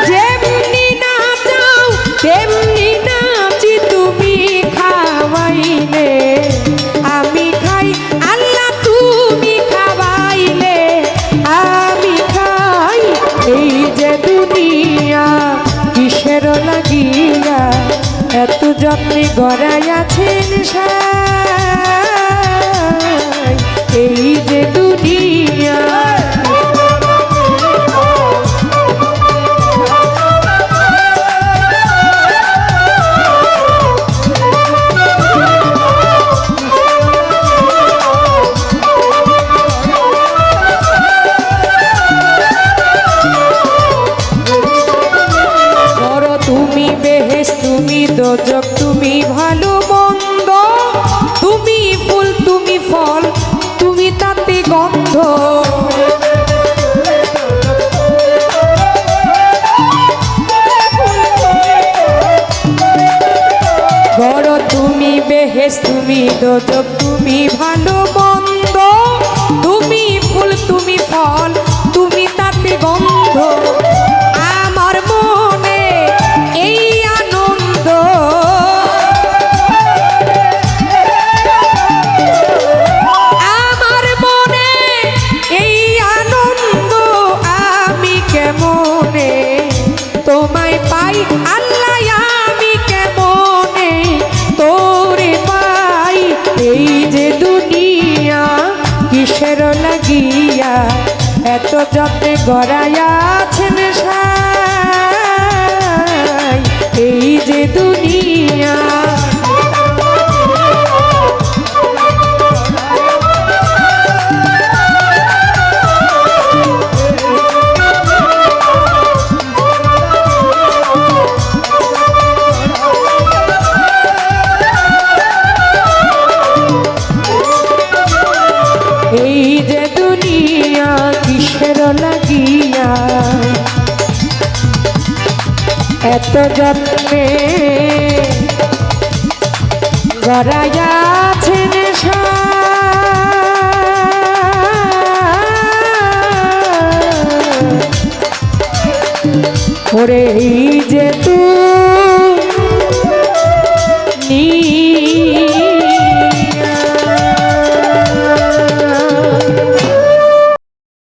যেমনি না চাও তেমনি নাচি তুমি খাওয়াইলে আমি খাই আল্লাহ তুমি খাওয়াইলে আমি খাই এই যে দুনিয়া কিসের লাগিয়া এত যত্নে গড়াইয়াছেন সাই এই যে দুনিয়া তুমি বেহেশ তুমি দোজক তুমি ভালো মন্দ তুমি ফুল তুমি ফল তুমি তাতে গন্ধ বড় তুমি বেহেশ তুমি দোজক তুমি ভালো মন্দ তুমি ফুল তুমি ফল তুমি তাতে গন্ধ আমার মনে এই আনন্দ আমার মনে এই আনন্দ আমি কেমনে তোমায় পাই আল্লাহ আমি কেমনে তোরে পাই এই যে দুনিয়া কিসের লাগিয়া এত যত্নে গড়াইয়াছেন সাই এই যে দুনিয়া এই যে দুনিয়া কিসের লাগিয়া এত যত্নে গড়াইয়াছেন ওরে এই যে তুমি